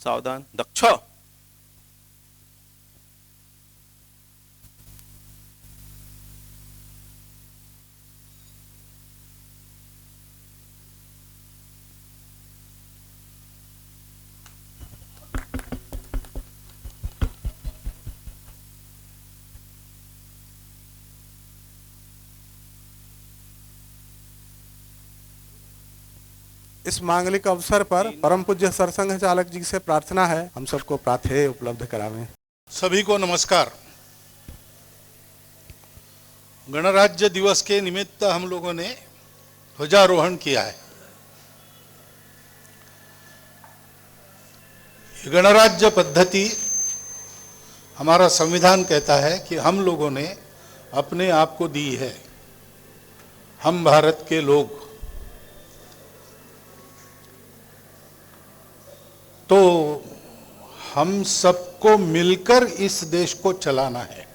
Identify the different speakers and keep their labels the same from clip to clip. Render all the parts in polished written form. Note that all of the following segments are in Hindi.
Speaker 1: सावधान, दक्ष।
Speaker 2: इस मांगलिक अवसर पर परम पूज्य सरसंघ चालक जी से प्रार्थना है हम सबको प्रातः उपलब्ध करावें।
Speaker 3: सभी को नमस्कार। गणराज्य दिवस के निमित्त हम लोगों ने ध्वजारोहण किया है। गणराज्य पद्धति हमारा संविधान कहता है कि हम लोगों ने अपने आप को दी है, हम भारत के लोग। तो हम सबको मिलकर इस देश को चलाना है।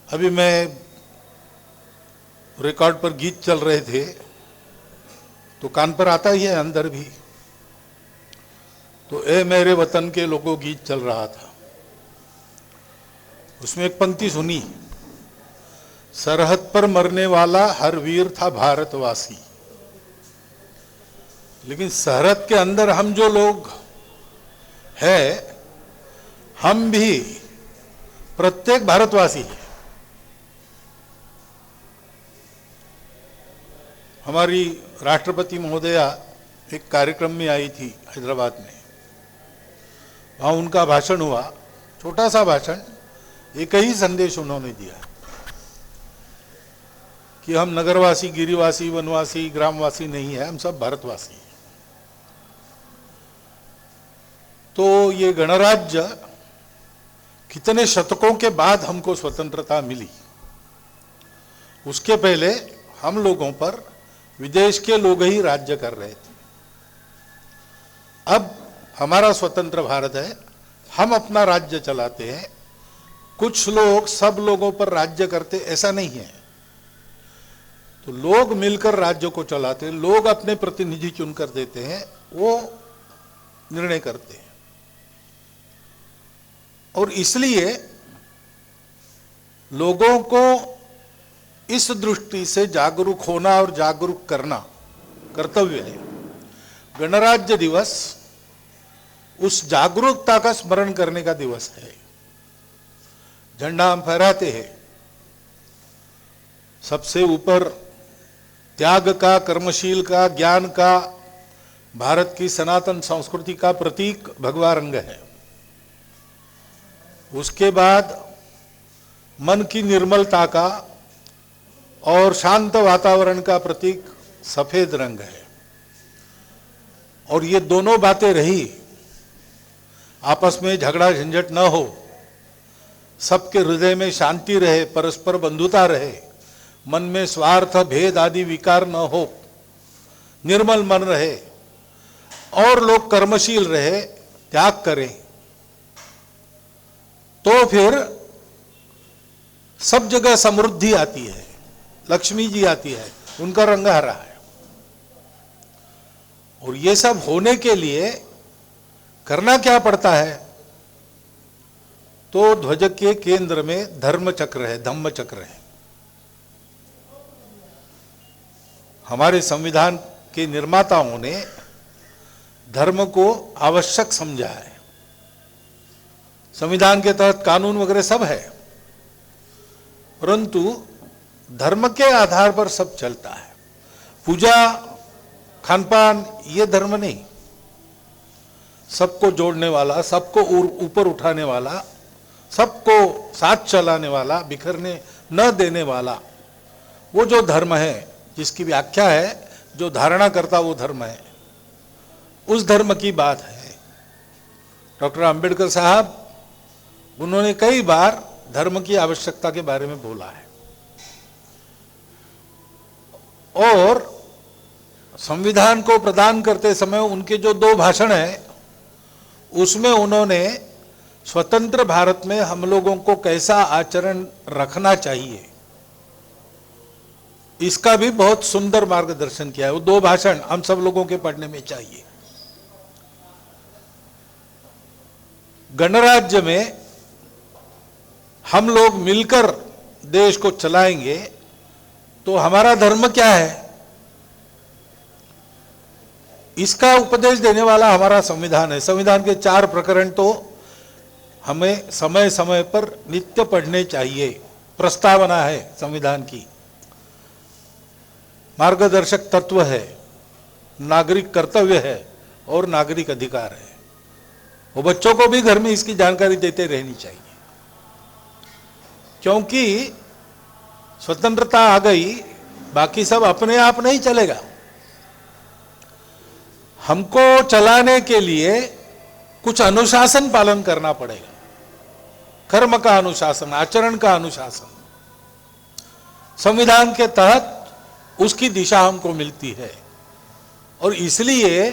Speaker 3: अभी मैं रिकॉर्ड पर गीत चल रहे थे तो कान पर आता ही है, अंदर भी। तो ए मेरे वतन के लोगों गीत चल रहा था, उसमें एक पंक्ति सुनी, सरहद पर मरने वाला हर वीर था भारतवासी। लेकिन सरहद के अंदर हम जो लोग हैं, हम भी प्रत्येक भारतवासी हैं। हमारी राष्ट्रपति महोदया एक कार्यक्रम में आई थी हैदराबाद में, वहाँ उनका भाषण हुआ, छोटा सा भाषण, एक ही संदेश उन्होंने दिया कि हम नगरवासी, गिरिवासी, वनवासी, ग्रामवासी नहीं है, हम सब भारतवासी हैं। तो ये गणराज्य कितने शतकों के बाद हमको स्वतंत्रता मिली। उसके पहले हम लोगों पर विदेश के लोग ही राज्य कर रहे थे। अब हमारा स्वतंत्र भारत है, हम अपना राज्य चलाते हैं। कुछ लोग सब लोगों पर राज्य करते, ऐसा नहीं है। तो लोग मिलकर राज्य को चलाते हैं, लोग अपने प्रतिनिधि चुनकर देते हैं, वो निर्णय करते हैं। और इसलिए लोगों को इस दृष्टि से जागरूक होना और जागरूक करना कर्तव्य है। गणराज्य दिवस उस जागरूकता का स्मरण करने का दिवस है। झंडा हम फहराते हैं, सबसे ऊपर त्याग का, कर्मशील का, ज्ञान का, भारत की सनातन संस्कृति का प्रतीक भगवा रंग है। उसके बाद मन की निर्मलता का और शांत वातावरण का प्रतीक सफेद रंग है। और ये दोनों बातें रही, आपस में झगड़ा झंझट न हो, सबके हृदय में शांति रहे, परस्पर बंधुता रहे, मन में स्वार्थ, भेद आदि विकार न हो, निर्मल मन रहे और लोग कर्मशील रहे, त्याग करें, तो फिर सब जगह समृद्धि आती है, लक्ष्मी जी आती है, उनका रंग हरा है। और ये सब होने के लिए करना क्या पड़ता है? तो ध्वज के केंद्र में धर्म चक्र है, धम्म चक्र है। हमारे संविधान के निर्माताओं ने धर्म को आवश्यक समझा है। संविधान के तहत कानून वगैरह सब है, परंतु धर्म के आधार पर सब चलता है। पूजा, खानपान ये धर्म नहीं। सबको जोड़ने वाला, सबको ऊपर उठाने वाला, सबको साथ चलाने वाला, बिखरने न देने वाला, वो जो धर्म है, जिसकी व्याख्या है, जो धारणा करता वो धर्म है, उस धर्म की बात है। डॉक्टर अंबेडकर साहब, उन्होंने कई बार धर्म की आवश्यकता के बारे में बोला है। और संविधान को प्रदान करते समय उनके जो 2 भाषण हैं, उसमें उन्होंने स्वतंत्र भारत में हम लोगों को कैसा आचरण रखना चाहिए, इसका भी बहुत सुंदर मार्गदर्शन किया है। वो 2 भाषण हम सब लोगों के पढ़ने में चाहिए। गणराज्य में हम लोग मिलकर देश को चलाएंगे तो हमारा धर्म क्या है, इसका उपदेश देने वाला हमारा संविधान है। संविधान के 4 प्रकरण तो हमें समय समय पर नित्य पढ़ने चाहिए। प्रस्तावना है संविधान की, मार्गदर्शक तत्व है, नागरिक कर्तव्य है और नागरिक अधिकार है। वो बच्चों को भी घर में इसकी जानकारी देते रहनी चाहिए, क्योंकि स्वतंत्रता आ गई, बाकी सब अपने आप नहीं चलेगा। हमको चलाने के लिए कुछ अनुशासन पालन करना पड़ेगा, कर्म का अनुशासन, आचरण का अनुशासन। संविधान के तहत उसकी दिशा हमको मिलती है और इसलिए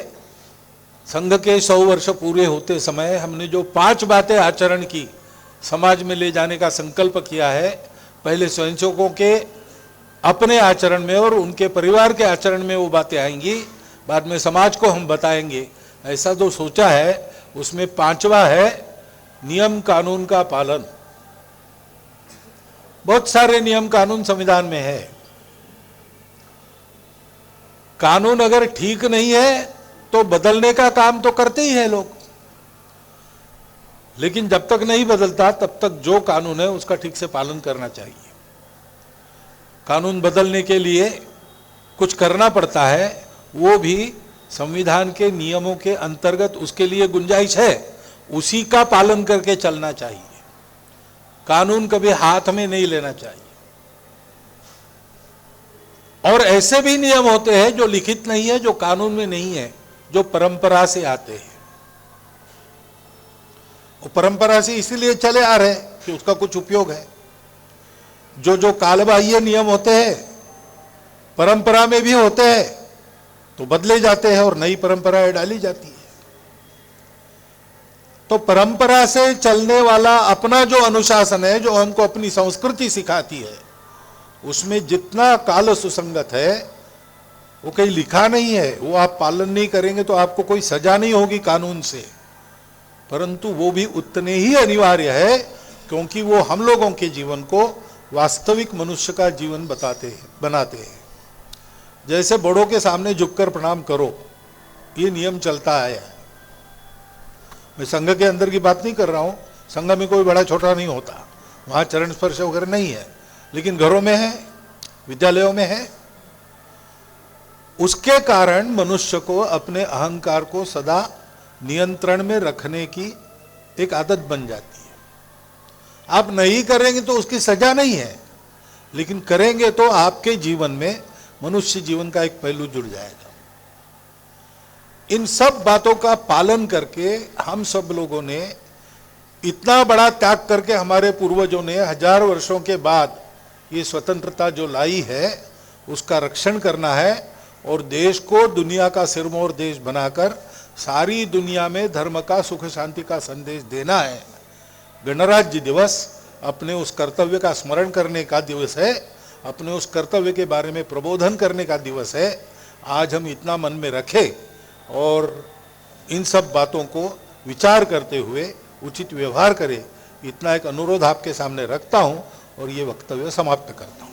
Speaker 3: संघ के 100 वर्ष पूरे होते समय हमने जो 5 बातें आचरण की, समाज में ले जाने का संकल्प किया है। पहले स्वयंसेवकों के अपने आचरण में और उनके परिवार के आचरण में वो बातें आएंगी, बाद में समाज को हम बताएंगे। ऐसा जो सोचा है उसमें 5वां है नियम कानून का पालन। बहुत सारे नियम कानून संविधान में है। कानून अगर ठीक नहीं है तो बदलने का काम तो करते ही हैं लोग, लेकिन जब तक नहीं बदलता तब तक जो कानून है उसका ठीक से पालन करना चाहिए। कानून बदलने के लिए कुछ करना पड़ता है, वो भी संविधान के नियमों के अंतर्गत उसके लिए गुंजाइश है, उसी का पालन करके चलना चाहिए। कानून कभी हाथ में नहीं लेना चाहिए। और ऐसे भी नियम होते हैं जो लिखित नहीं है, जो कानून में नहीं है, जो परंपरा से आते हैं। वो परंपरा से इसीलिए चले आ रहे हैं कि उसका कुछ उपयोग है। जो कालबाह्य नियम होते हैं परंपरा में भी होते हैं तो बदले जाते हैं और नई परंपराएं डाली जाती है। तो परंपरा से चलने वाला अपना जो अनुशासन है, जो हमको अपनी संस्कृति सिखाती है, उसमें जितना काल सुसंगत है वो कहीं लिखा नहीं है। वो आप पालन नहीं करेंगे तो आपको कोई सजा नहीं होगी कानून से, परंतु वो भी उतने ही अनिवार्य है, क्योंकि वो हम लोगों के जीवन को वास्तविक मनुष्य का जीवन बनाते हैं। जैसे बड़ों के सामने झुककर प्रणाम करो, ये नियम चलता है। मैं संघ के अंदर की बात नहीं कर रहा हूं, संघ में कोई बड़ा छोटा नहीं होता, वहां चरण स्पर्श वगैरह नहीं है, लेकिन घरों में है, विद्यालयों में है। उसके कारण मनुष्य को अपने अहंकार को सदा नियंत्रण में रखने की एक आदत बन जाती है। आप नहीं करेंगे तो उसकी सजा नहीं है, लेकिन करेंगे तो आपके जीवन में मनुष्य जीवन का एक पहलू जुड़ जाएगा। इन सब बातों का पालन करके हम सब लोगों ने इतना बड़ा त्याग करके, हमारे पूर्वजों ने 1000 वर्षों के बाद ये स्वतंत्रता जो लाई है उसका रक्षण करना है और देश को दुनिया का सिरमौर देश बनाकर सारी दुनिया में धर्म का, सुख शांति का संदेश देना है। गणराज्य दिवस अपने उस कर्तव्य का स्मरण करने का दिवस है, अपने उस कर्तव्य के बारे में प्रबोधन करने का दिवस है। आज हम इतना मन में रखें और इन सब बातों को विचार करते हुए उचित व्यवहार करें, इतना एक अनुरोध आपके सामने रखता हूं और ये वक्तव्य समाप्त करता हूं।